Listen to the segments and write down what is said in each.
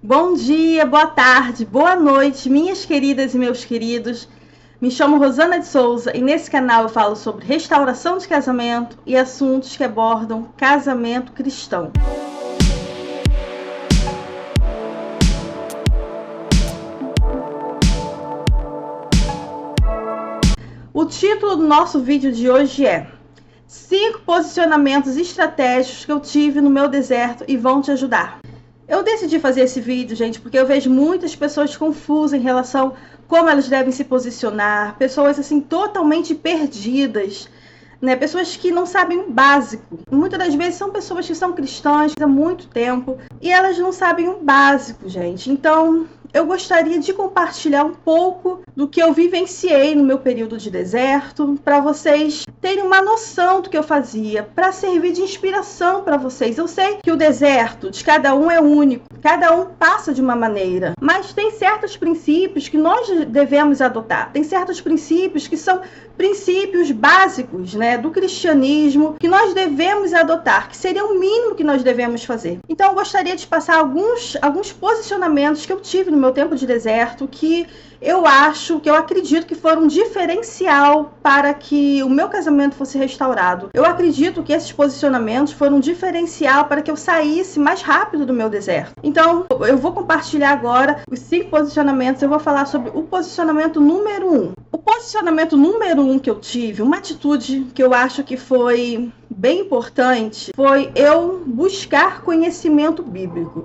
Bom dia, boa tarde, boa noite, minhas queridas e meus queridos. Me chamo Rosana de Souza e nesse canal eu falo sobre restauração de casamento e assuntos que abordam casamento cristão. O título do nosso vídeo de hoje é 5 posicionamentos estratégicos que eu tive no meu deserto e vão te ajudar. Eu decidi fazer esse vídeo, gente, porque eu vejo muitas pessoas confusas em relação a como elas devem se posicionar, pessoas assim totalmente perdidas, né? Pessoas que não sabem o básico. Muitas das vezes são pessoas que são cristãs há muito tempo e elas não sabem o básico, gente. Então, eu gostaria de compartilhar um pouco do que eu vivenciei no meu período de deserto, para vocês terem uma noção do que eu fazia, para servir de inspiração para vocês. Eu sei que o deserto de cada um é único, cada um passa de uma maneira, mas tem certos princípios que nós devemos adotar, tem certos princípios que são princípios básicos, né, do cristianismo, que nós devemos adotar, que seria o mínimo que nós devemos fazer. Então, eu gostaria de passar alguns posicionamentos que eu tive no meu tempo de deserto, que eu acredito que foram um diferencial para que o meu casamento fosse restaurado. Eu acredito que esses posicionamentos foram um diferencial para que eu saísse mais rápido do meu deserto. Então, eu vou compartilhar agora os 5 posicionamentos. Eu vou falar sobre o posicionamento número 1. O posicionamento número 1 que eu tive, uma atitude que eu acho que foi bem importante, foi eu buscar conhecimento bíblico.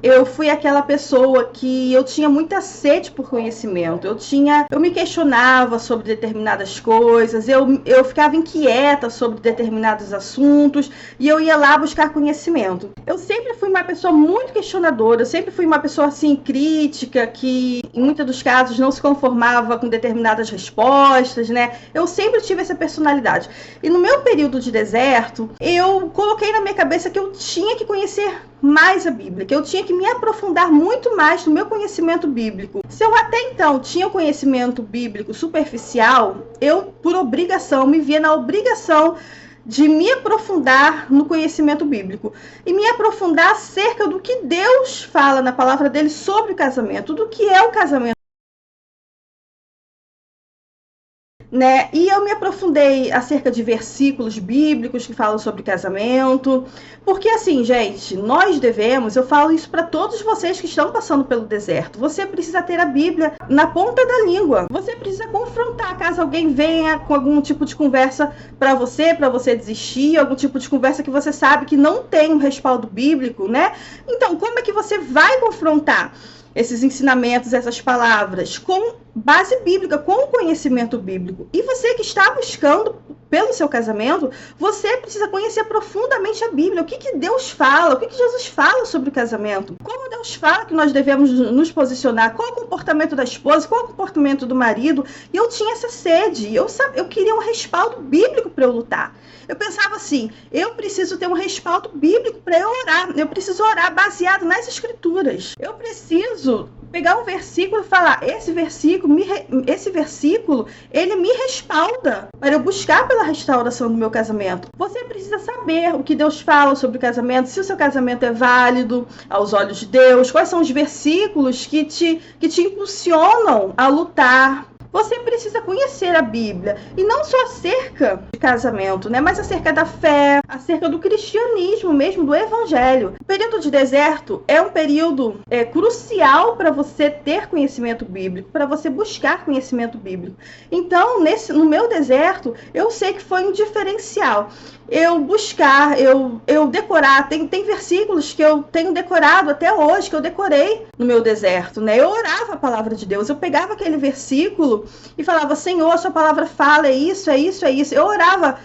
Eu fui aquela pessoa que eu tinha muita sede por conhecimento. Eu me questionava sobre determinadas coisas, eu ficava inquieta sobre determinados assuntos e eu ia lá buscar conhecimento. Eu sempre fui uma pessoa muito questionadora, eu sempre fui uma pessoa assim crítica, que em muitos dos casos não se conformava com determinadas respostas, né? Eu sempre tive essa personalidade. E no meu período de deserto, eu coloquei na minha cabeça que eu tinha que conhecer mais a Bíblia, que eu tinha que me aprofundar muito mais no meu conhecimento bíblico. Se eu até então tinha conhecimento bíblico superficial, eu, por obrigação, me via na obrigação de me aprofundar no conhecimento bíblico e me aprofundar acerca do que Deus fala na palavra dele sobre o casamento, do que é o casamento. Né? E eu me aprofundei acerca de versículos bíblicos que falam sobre casamento, porque assim, gente, eu falo isso para todos vocês que estão passando pelo deserto, você precisa ter a Bíblia na ponta da língua, você precisa confrontar caso alguém venha com algum tipo de conversa para você desistir, algum tipo de conversa que você sabe que não tem um respaldo bíblico, né? Então, como é que você vai confrontar esses ensinamentos, essas palavras, com base bíblica, com conhecimento bíblico? E você que está buscando pelo seu casamento, você precisa conhecer profundamente a Bíblia. O que Deus fala, o que Jesus fala sobre o casamento, como Deus fala que nós devemos nos posicionar, qual é o comportamento da esposa, qual é o comportamento do marido. E eu tinha essa sede, eu queria um respaldo bíblico para eu lutar. Eu pensava assim, eu preciso ter um respaldo bíblico para eu orar, eu preciso orar baseado nas escrituras. Eu preciso pegar um versículo e falar, esse versículo, ele me respalda para eu buscar pela restauração do meu casamento. Você precisa saber o que Deus fala sobre o casamento, se o seu casamento é válido aos olhos de Deus, quais são os versículos que te impulsionam a lutar. Você precisa conhecer a Bíblia, e não só acerca de casamento, né, mas acerca da fé, acerca do cristianismo mesmo, do evangelho. O período de deserto é um período crucial para você ter conhecimento bíblico, para você buscar conhecimento bíblico. Então, no meu deserto, eu sei que foi um diferencial. Eu buscar, eu decorar, tem versículos que eu tenho decorado até hoje, que eu decorei no meu deserto, né? Eu orava a palavra de Deus, eu pegava aquele versículo e falava, Senhor, a sua palavra fala, é isso, é isso, é isso. Eu orava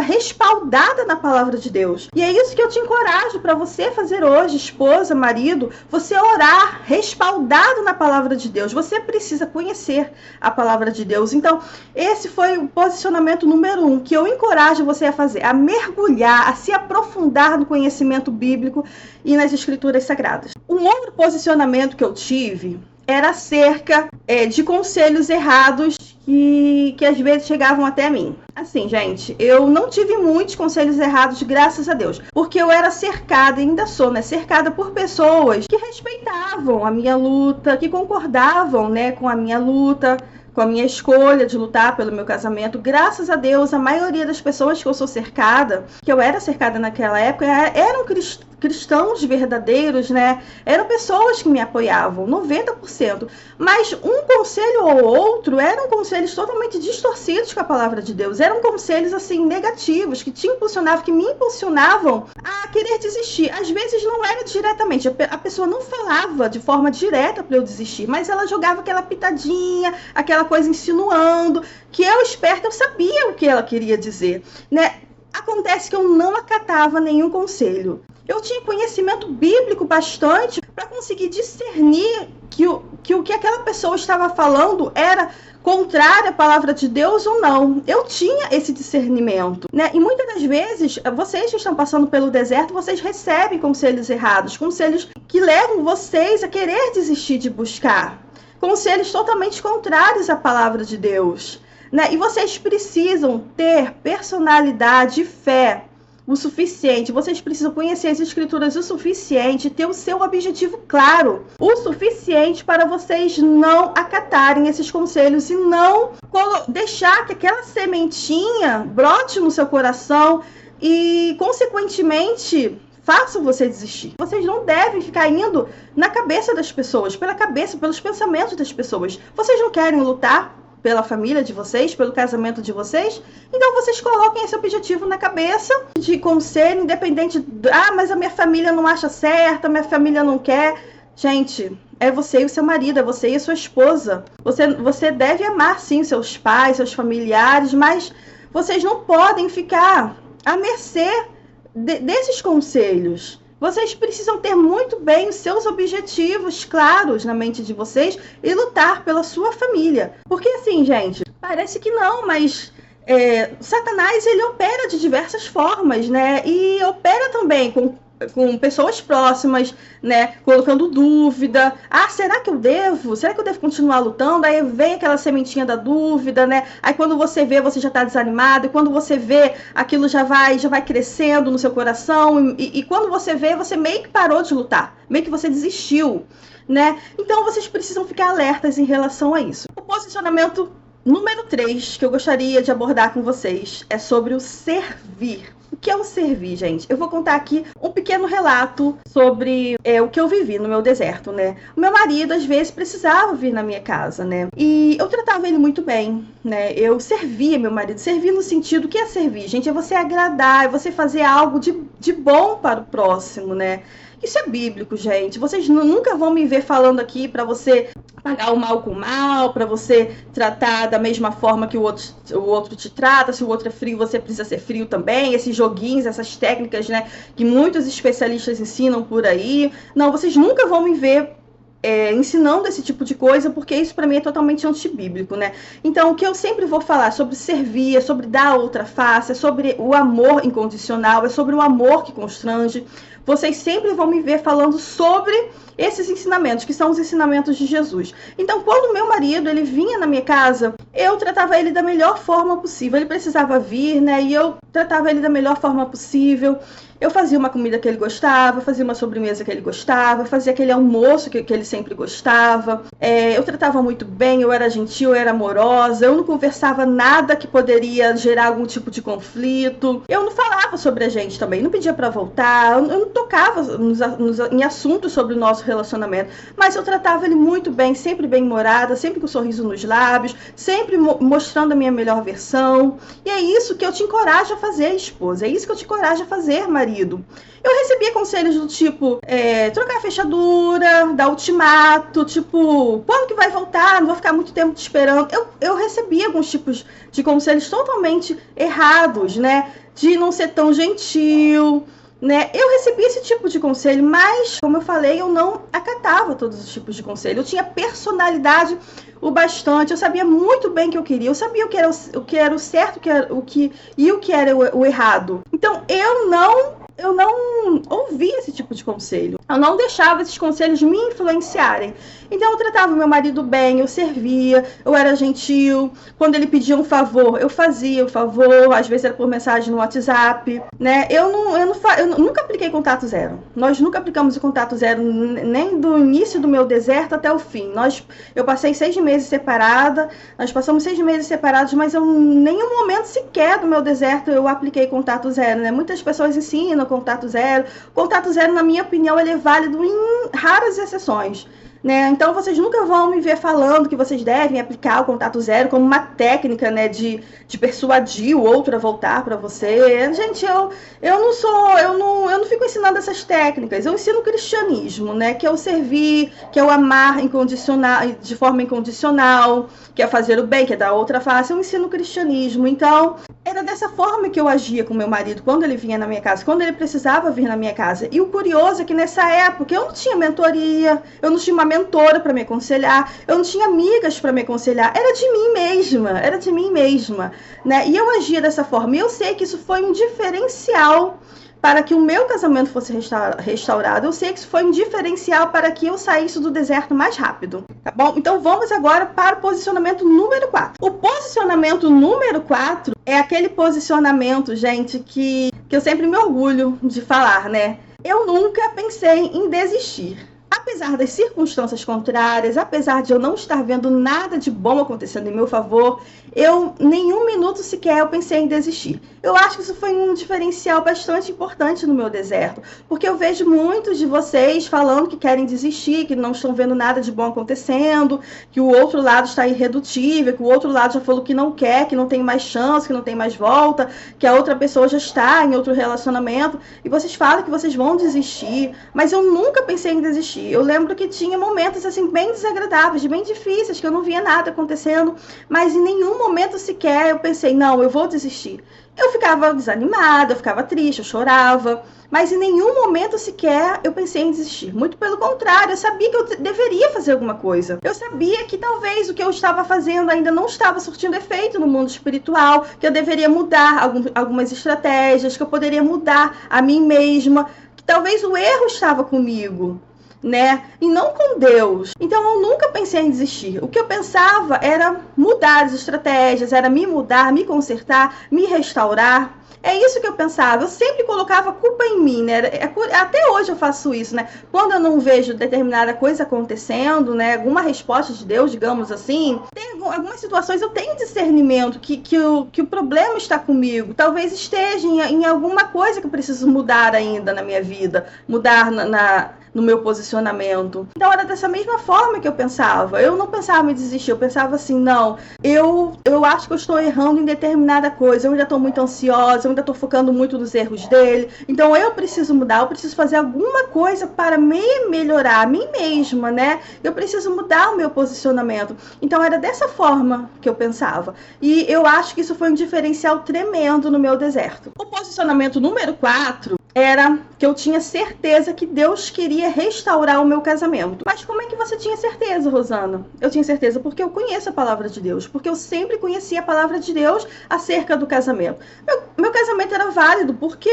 respaldada na palavra de Deus. E é isso que eu te encorajo para você fazer hoje, esposa, marido, você orar respaldado na palavra de Deus. Você precisa conhecer a palavra de Deus. Então, esse foi o posicionamento número 1, que eu encorajo você a fazer, a mergulhar, a se aprofundar no conhecimento bíblico e nas escrituras sagradas. Um outro posicionamento que eu tive era acerca de conselhos errados que às vezes chegavam até mim. Assim, gente, eu não tive muitos conselhos errados, graças a Deus, porque eu era cercada, e ainda sou, né, cercada por pessoas que respeitavam a minha luta, que concordavam, né, com a minha luta, com a minha escolha de lutar pelo meu casamento. Graças a Deus, a maioria das pessoas que eu sou cercada, que eu era cercada naquela época, eram cristãos verdadeiros, né? Eram pessoas que me apoiavam, 90%. Mas um conselho ou outro eram conselhos totalmente distorcidos com a palavra de Deus. Eram conselhos, assim, negativos, que te impulsionavam, que me impulsionavam a querer desistir. Às vezes não era diretamente, a pessoa não falava de forma direta para eu desistir, mas ela jogava aquela pitadinha, aquela coisa insinuando, que eu, esperta, eu sabia o que ela queria dizer, né? Acontece que eu não acatava nenhum conselho. Eu tinha conhecimento bíblico bastante para conseguir discernir que o que aquela pessoa estava falando era contrário à palavra de Deus ou não. Eu tinha esse discernimento, né? E muitas das vezes, vocês que estão passando pelo deserto, vocês recebem conselhos errados, conselhos que levam vocês a querer desistir de buscar, conselhos totalmente contrários à palavra de Deus, né? E vocês precisam ter personalidade e fé o suficiente, vocês precisam conhecer as escrituras o suficiente, ter o seu objetivo claro, o suficiente para vocês não acatarem esses conselhos e não deixar que aquela sementinha brote no seu coração e, consequentemente, façam você desistir. Vocês não devem ficar indo na cabeça das pessoas, pelos pensamentos das pessoas. Vocês não querem lutar pela família de vocês, pelo casamento de vocês? Então vocês coloquem esse objetivo na cabeça de conselho, independente, mas a minha família não acha certo, a minha família não quer. Gente, é você e o seu marido, é você e a sua esposa. Você deve amar, sim, seus pais, seus familiares, mas vocês não podem ficar à mercê desses conselhos. Vocês precisam ter muito bem os seus objetivos claros na mente de vocês e lutar pela sua família. Porque assim, gente, parece que não, mas Satanás, ele opera de diversas formas, né? E opera também com pessoas próximas, né? Colocando dúvida. Será que eu devo? Será que eu devo continuar lutando? Aí vem aquela sementinha da dúvida, né? Aí quando você vê, você já tá desanimado. E quando você vê, aquilo já vai crescendo no seu coração. E quando você vê, você meio que parou de lutar. Meio que você desistiu, né? Então vocês precisam ficar alertas em relação a isso. O posicionamento número 3 que eu gostaria de abordar com vocês é sobre o servir. O que é o servir, gente? Eu vou contar aqui um pequeno relato sobre o que eu vivi no meu deserto, né? O meu marido, às vezes, precisava vir na minha casa, né? E eu tratava ele muito bem, né? Eu servia meu marido. Servir no sentido, o que é servir, gente? É você agradar, é você fazer algo de bom para o próximo, né? Isso é bíblico, gente. Vocês nunca vão me ver falando aqui para você pagar o mal com o mal, para você tratar da mesma forma que o outro te trata. Se o outro é frio, você precisa ser frio também. Esses joguinhos, essas técnicas, né, que muitos especialistas ensinam por aí. Não, vocês nunca vão me ver ensinando esse tipo de coisa, porque isso para mim é totalmente antibíblico, né? Então, o que eu sempre vou falar sobre servir, é sobre dar a outra face, é sobre o amor incondicional, é sobre o amor que constrange. Vocês sempre vão me ver falando sobre esses ensinamentos, que são os ensinamentos de Jesus. Então, quando o meu marido, ele vinha na minha casa, eu tratava ele da melhor forma possível. Ele precisava vir, né? E eu tratava ele da melhor forma possível. Eu fazia uma comida que ele gostava, fazia uma sobremesa que ele gostava, fazia aquele almoço que ele sempre gostava. Eu tratava muito bem, eu era gentil, eu era amorosa, eu não conversava nada que poderia gerar algum tipo de conflito. Eu não falava sobre a gente também, não pedia pra voltar, eu não tocava em assuntos sobre o nosso relacionamento. Mas eu tratava ele muito bem, sempre bem-humorada, sempre com um sorriso nos lábios, sempre mostrando a minha melhor versão. E é isso que eu te encorajo a fazer, esposa, é isso que eu te encorajo a fazer, marido. Eu recebia conselhos do tipo, trocar a fechadura, dar ultimato, tipo, quando que vai voltar? Não vou ficar muito tempo te esperando. Eu recebia alguns tipos de conselhos totalmente errados, né? De não ser tão gentil, né? Eu recebi esse tipo de conselho, mas, como eu falei, eu não acatava todos os tipos de conselho. Eu tinha personalidade o bastante, eu sabia muito bem o que eu queria, eu sabia o que era o certo, o que era o errado. Então, eu não ouvi esse tipo de conselho. Eu não deixava esses conselhos me influenciarem. Então eu tratava meu marido bem, eu servia, eu era gentil. Quando ele pedia um favor, eu fazia o favor. Às vezes era por mensagem no WhatsApp, né? Eu nunca apliquei contato zero. Nós nunca aplicamos o contato zero, nem do início do meu deserto até o fim. Eu passei 6 meses separada, nós passamos 6 meses separados, mas em nenhum momento sequer do meu deserto eu apliquei contato zero, né? Muitas pessoas ensinam contato zero. Contato zero, na minha opinião, ele é válido em raras exceções, né? Então vocês nunca vão me ver falando que vocês devem aplicar o contato zero como uma técnica, né, de persuadir o outro a voltar para você. Gente, eu não fico ensinando essas técnicas. Eu ensino o cristianismo, né, que é o servir, que é o amar incondicional, de forma incondicional, que é fazer o bem, que é dar outra face. Eu ensino o cristianismo. Então era dessa forma que eu agia com meu marido quando ele vinha na minha casa, quando ele precisava vir na minha casa. E o curioso é que nessa época eu não tinha mentoria, eu não tinha uma mentora para me aconselhar, eu não tinha amigas para me aconselhar, era de mim mesma, né? E eu agia dessa forma. E eu sei que isso foi um diferencial para que o meu casamento fosse restaurado. Eu sei que isso foi um diferencial para que eu saísse do deserto mais rápido, tá bom? Então vamos agora para o posicionamento número 4. O posicionamento número 4 é aquele posicionamento, gente, que eu sempre me orgulho de falar, né? Eu nunca pensei em desistir. Apesar das circunstâncias contrárias, apesar de eu não estar vendo nada de bom acontecendo em meu favor, nenhum minuto sequer eu pensei em desistir. Eu acho que isso foi um diferencial bastante importante no meu deserto, porque eu vejo muitos de vocês falando que querem desistir, que não estão vendo nada de bom acontecendo, que o outro lado está irredutível, que o outro lado já falou que não quer, que não tem mais chance, que não tem mais volta, que a outra pessoa já está em outro relacionamento, e vocês falam que vocês vão desistir, mas eu nunca pensei em desistir. Eu lembro que tinha momentos assim bem desagradáveis, bem difíceis, que eu não via nada acontecendo, mas em nenhum momento sequer eu pensei, não, eu vou desistir. Eu ficava desanimada, eu ficava triste, eu chorava, mas em nenhum momento sequer eu pensei em desistir. Muito pelo contrário, eu sabia que eu deveria fazer alguma coisa. Eu sabia que talvez o que eu estava fazendo ainda não estava surtindo efeito no mundo espiritual, que eu deveria mudar algumas estratégias, que eu poderia mudar a mim mesma, que talvez o erro estava comigo, né? E não com Deus. Então eu nunca pensei em desistir. O que eu pensava era mudar as estratégias, era me mudar, me consertar, me restaurar. É isso que eu pensava. Eu sempre colocava a culpa em mim, né? Até hoje eu faço isso, né? Quando eu não vejo determinada coisa acontecendo, né? Alguma resposta de Deus, digamos assim, tem algumas situações eu tenho discernimento que o problema está comigo. Talvez esteja em alguma coisa que eu preciso mudar ainda na minha vida, mudar no meu posicionamento. Então era dessa mesma forma que eu pensava. Eu não pensava em desistir, eu pensava assim, não, eu acho que eu estou errando em determinada coisa, eu ainda estou muito ansiosa, eu ainda estou focando muito nos erros dele, então eu preciso mudar, eu preciso fazer alguma coisa para me melhorar, a mim mesma, né? Eu preciso mudar o meu posicionamento. Então era dessa forma que eu pensava. E eu acho que isso foi um diferencial tremendo no meu deserto. O posicionamento número 4 era que eu tinha certeza que Deus queria restaurar o meu casamento. Mas como é que você tinha certeza, Rosana? Eu tinha certeza porque eu conheço a palavra de Deus, porque eu sempre conheci a palavra de Deus acerca do casamento. Meu casamento era válido, porque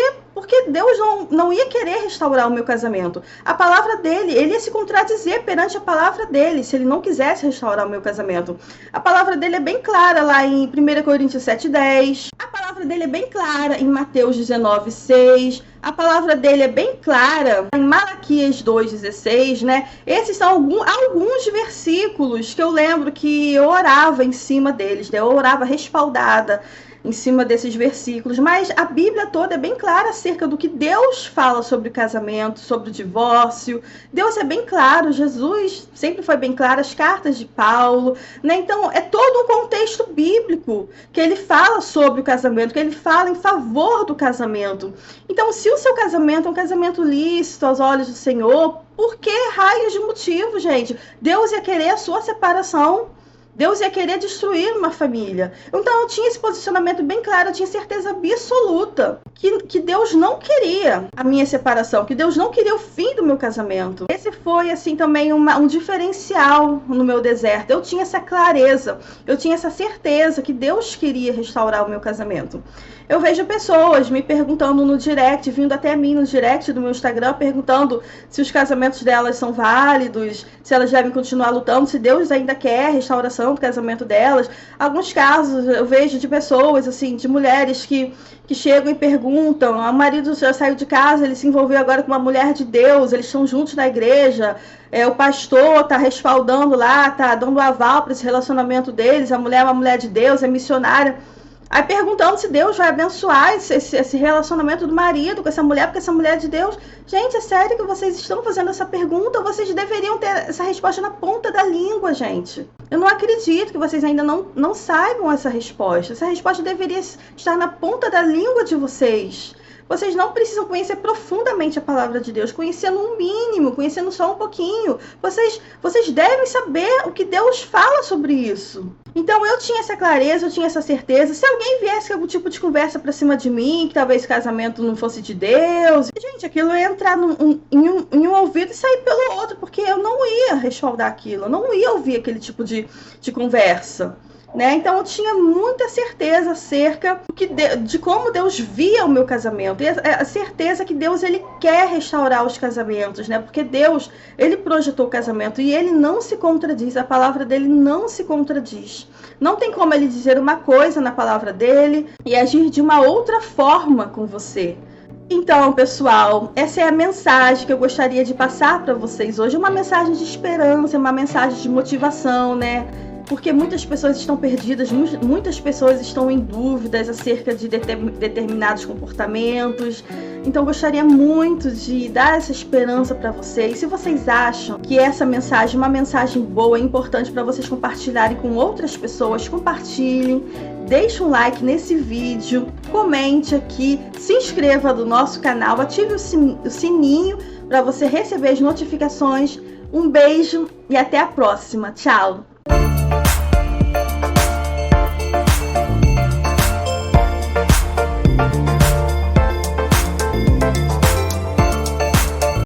Deus não ia querer restaurar o meu casamento. A palavra dele, ele ia se contradizer perante a palavra dele, se ele não quisesse restaurar o meu casamento. A palavra dele é bem clara lá em 1 Coríntios 7:10. A palavra dele é bem clara em Mateus 19:6. A palavra dele é bem clara em Malaquias 2:16, né? Esses são alguns versículos que eu lembro que eu orava em cima deles, né? Eu orava respaldada em cima desses versículos, mas a Bíblia toda é bem clara acerca do que Deus fala sobre o casamento, sobre o divórcio. Deus é bem claro, Jesus sempre foi bem claro, as cartas de Paulo, né? Então é todo um contexto bíblico que ele fala sobre o casamento, que ele fala em favor do casamento. Então, se o seu casamento é um casamento lícito aos olhos do Senhor, por que raios de motivo, gente? Deus ia querer a sua separação? Deus ia querer destruir uma família. Então eu tinha esse posicionamento bem claro, eu tinha certeza absoluta que Deus não queria a minha separação, que Deus não queria o fim do meu casamento. Esse foi, assim, também um diferencial no meu deserto. Eu tinha essa clareza, eu tinha essa certeza que Deus queria restaurar o meu casamento. Eu vejo pessoas me perguntando no direct, vindo até mim no direct do meu Instagram, perguntando se os casamentos delas são válidos, se elas devem continuar lutando, se Deus ainda quer a restauração do casamento delas. Alguns casos eu vejo de pessoas, assim, de mulheres que chegam e perguntam: o marido já saiu de casa, ele se envolveu agora com uma mulher de Deus, eles estão juntos na igreja, o pastor está respaldando lá, está dando aval para esse relacionamento deles, a mulher é uma mulher de Deus, é missionária. Aí perguntando se Deus vai abençoar esse relacionamento do marido com essa mulher, porque essa mulher é de Deus. Gente, é sério que vocês estão fazendo essa pergunta? Vocês deveriam ter essa resposta na ponta da língua, gente. Eu não acredito que vocês ainda não saibam essa resposta. Essa resposta deveria estar na ponta da língua de vocês. Vocês não precisam conhecer profundamente a palavra de Deus, conhecendo um mínimo, conhecendo só um pouquinho. Vocês devem saber o que Deus fala sobre isso. Então eu tinha essa clareza, eu tinha essa certeza. Se alguém viesse com algum tipo de conversa pra cima de mim, que talvez o casamento não fosse de Deus, gente, aquilo ia entrar em um ouvido e sair pelo outro, porque eu não ia respaldar aquilo, eu não ia ouvir aquele tipo de conversa. Né? Então eu tinha muita certeza acerca de como Deus via o meu casamento, e a certeza que Deus, ele quer restaurar os casamentos, né? Porque Deus, ele projetou o casamento e ele não se contradiz, a palavra dele não se contradiz. Não tem como ele dizer uma coisa na palavra dele e agir de uma outra forma com você. Então, pessoal, essa é a mensagem que eu gostaria de passar para vocês hoje, uma mensagem de esperança, uma mensagem de motivação, né? Porque muitas pessoas estão perdidas, muitas pessoas estão em dúvidas acerca de determinados comportamentos. Então, eu gostaria muito de dar essa esperança para vocês. Se vocês acham que essa mensagem é uma mensagem boa, é importante para vocês compartilharem com outras pessoas, compartilhem, deixe um like nesse vídeo, comente aqui, se inscreva no nosso canal, ative o sininho para você receber as notificações. Um beijo e até a próxima. Tchau!